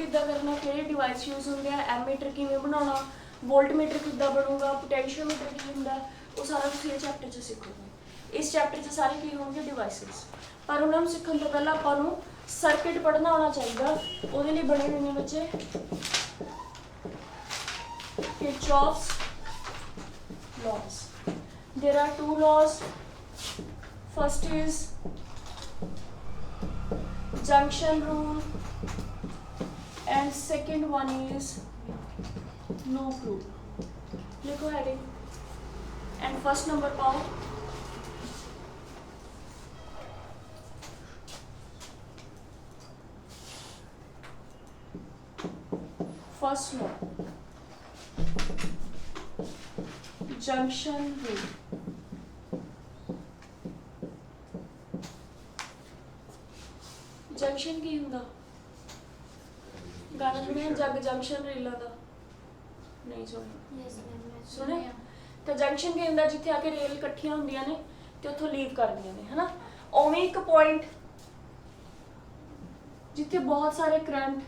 किद्दां करना, किहड़े device use होंदे आ, ammeter किवें बनाउणा, वोल्टमीटर किद्दां बनूगा, पोटैंशियोमीटर की हुंदा, वो सारा तुसीं इस चैप्टर च सिखोगे। इस चैप्टर च सारे की होणगे डिवाइसिस। पर उन्हां नूं सिੱਖਣ ਤੋਂ ਪਹਿਲਾਂ ਆਪਾਂ ਨੂੰ सर्किट पढ़ना आना चाहिए। ਉਹਦੇ ਲਈ बने हुए ने बच्चे Kirchhoff's laws. There are two laws. First is junction rule and second one is loop rule. लिखो heading and first number पाओ। First law, junction rule. Junction की हुंदा? गाना सुनिया जग जंक्शन रेलों का? नहीं सुनिया? सुने? तो जंक्शन की हुंदा जिथे आके रेल इकट्ठियां हुंदियां ने ते उत्थों लीव करदियां ने, है ना? उवें एक पॉइंट जिथे बहुत सारे करंट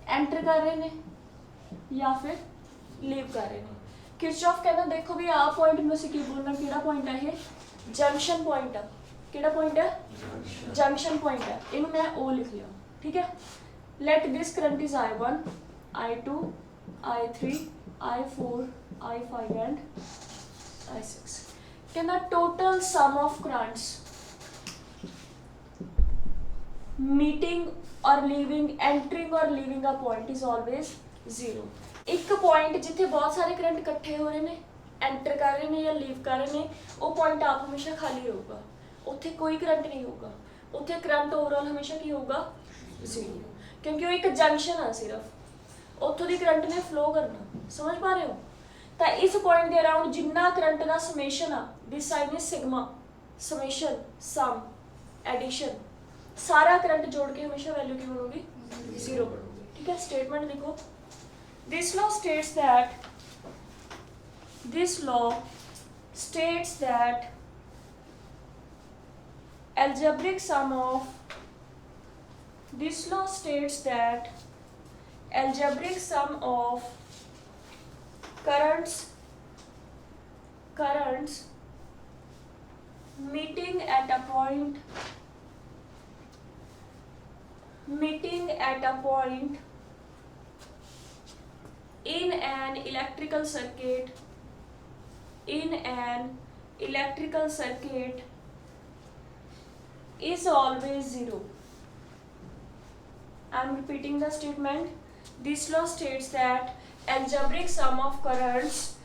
एंटर कर रहे ने या फिर लीव कर रहे ने। किरचॉफ कहना देखो भी आ पॉइंट में से की बोलना, किहड़ा पॉइंट है ये? जंक्शन पॉइंट है। किहड़ा पॉइंट है? जंक्शन पॉइंट है। इनू मैं ओ लिख लिया, ठीक है। Let this current is I1, I2, I3, I4, I5 and I6। कहना total sum of currents meeting और लीविंग, एंटरिंग और leaving a point is always 0। एक पॉइंट जिथे बहुत सारे करंट इकट्ठे हो रहे हैं, एंटर कर रहे हैं या लीव कर रहे हैं, वो पॉइंट आप हमेशा खाली रहूगा, उत्थे कोई करंट नहीं होगा, उत्थे करंट ओवरऑल हमेशा की होगा 0, क्योंकि वो एक जंक्शन है सिर्फ, उत्थों दी करंट ने फ्लो करना। समझ पा रहे हो? तो इस पॉइंट के अराउंड जिन्ना करंट का समेशन आ, this sign is sigma, summation, sum, addition, सारा करंट जोड़ के हमेशा वैल्यू की बनूगी 0 बनूगी, ठीक है। स्टेटमेंट लिखो। This law states that This law states that algebraic sum of currents meeting at a point in an electrical circuit is always 0. I am repeating the statement. This law states that algebraic sum of currents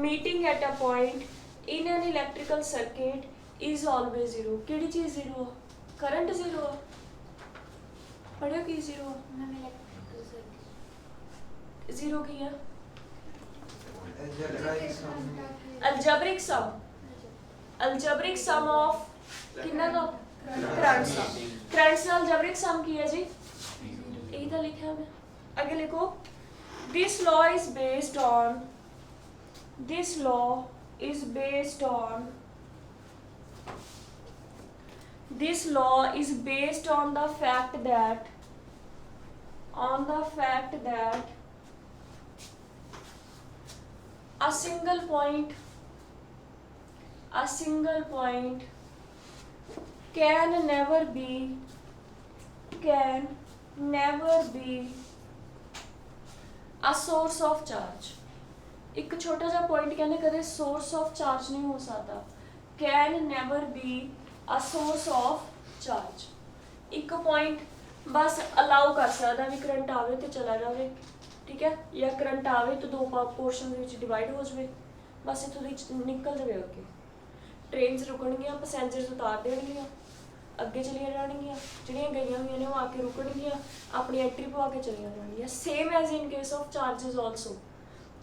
meeting at a point in an electrical circuit is always 0. केड़ी चीज 0? Current 0। पढ़ियो की 0? 0 की है algebraic sum of कितना का currents का, currents का algebraic sum की है जी, यही तो लिखा है। मैं आगे लिखो। this law is based on the fact that a single point can never be a source of charge। एक छोटा सा पॉइंट कहने कदे सोर्स ऑफ चार्ज नहीं हो सकता। Can never be a source of charge. एक पॉइंट बस अलाउ कर सकता भी करंट आवे तो चला जाए, ठीक है, या करंट आवे तो दो पोर्शन डिवाइड हो जाए, बस इतों निकल जाए अगे। ट्रेन रुकणगियां, पैसेंजर्स उतार देणगियां, अगे चलिया जाणगियां, जिहड़ियां गईयां हुई ने वो आके रुकणगियां, अपनी एंट्री पवा के चलिया जाणगियां। Same as in case of charges also,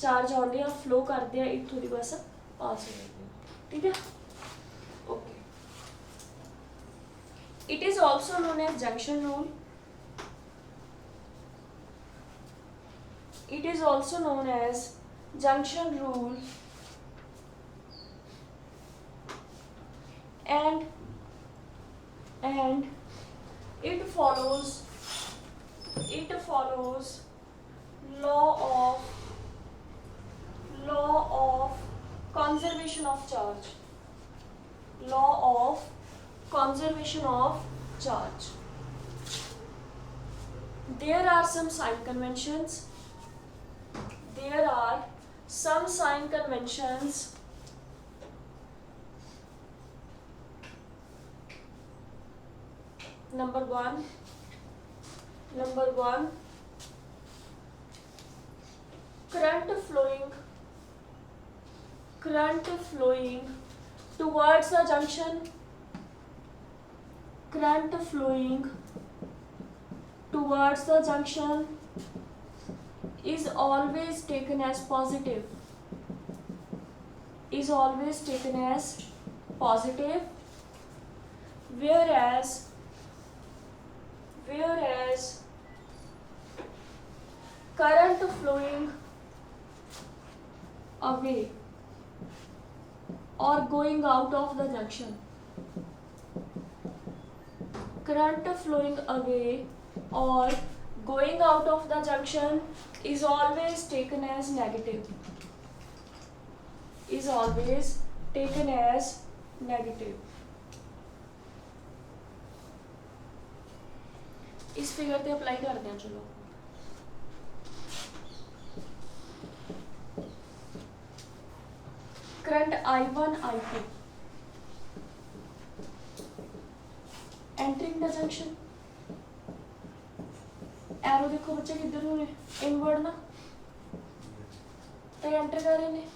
charge आउंदे आ, फ्लो करते हैं, इतों दी बस पास हो जाती है, ठीक है। Okay, it is also known as junction rule. It is also known as junction rule and it follows law of conservation of charge. Law of conservation of charge. There are some sign conventions. Number one, current flowing towards the junction. Current flowing towards the junction is always taken as positive. Whereas current flowing away or going out of the junction. Current flowing away or going out of the junction is always taken as negative. इस figure पे apply करते हैं. चलो current I1 I2 entering the junction. Arrow देखो बच्चे किधर होने, inward ना, तो एंटर कर रहे हैं.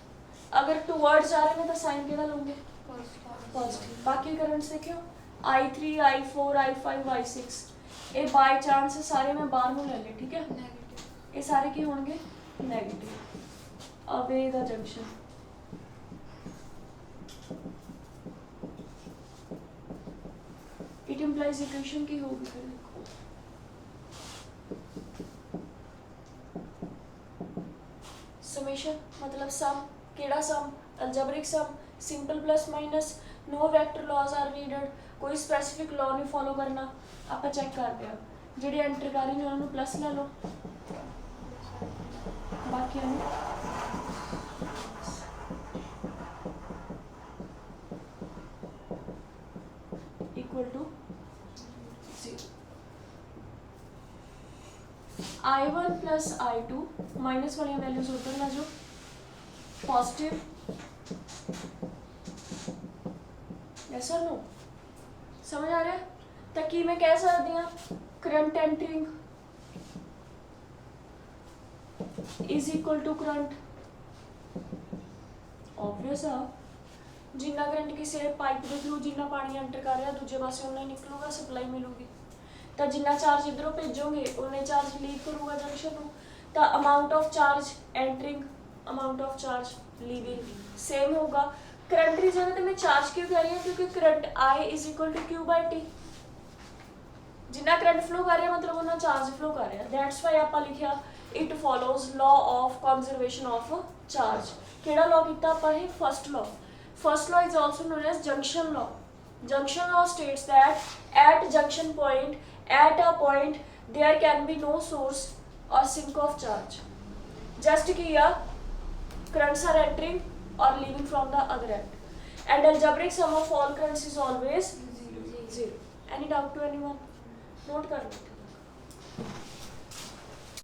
अगर टुवर्ड्स जा रहे हैं तो साइन केड़ा लोगे, पॉजिटिव. बाकी करंट्स देखियो I3 I4 I5 I6 ये बाय चांस सारे मैं बाहर में ले ले. ठीक है, ये सारे की होंगे negative. Away the junction. It implies equation की होगी. फिर देखो समेशन मतलब सम. केड़ा sum, algebraic sum, simple plus minus. No vector laws are needed. कोई स्पेसिफिक लॉ नहीं फॉलो करना. आप चेक करते हैं जेडे एंटर कर रहे हैं उन्होंने प्लस ले लो, बाकी equal to 0. I1 plus I2 minus वाली वैल्यूज उधर ला जो पॉजिटिव. यस और नो, समझ आ रहा है. तो कि मैं कह सकती हूँ current entering is equal to current. Obvious है, जिन्ना करंट किसी पाइप के थ्रू जिन्ना पानी एंटर कर रहा दूजे पासे उन्ना निकलूगा, सप्लाई मिलूगी. तो जिन्ना चार्ज इधरों भेजोगे उन्ने चार्ज लीव करूँगा जंक्शन में. तो amount of charge entering, amount of charge leaving same होगा. करंट की जगह तो मैं चार्ज क्यों कह रही हूँ, क्योंकि current I is equal to Q by T. जिन्ना करंट फ्लो कर रहा है मतलब उन्ना चार्ज फ्लो कर रहा है. दैट्स वाई आप लिखा it follows law of conservation of charge. केड़ा लॉ किया आपने, first law. First law is also known as junction law. Junction law states that at junction point, at a point there can be no source और sink of charge. Just किया currents are entering or leaving from the other end, and algebraic sum of all currents is always 0. Any doubt to anyone? Note कर लो.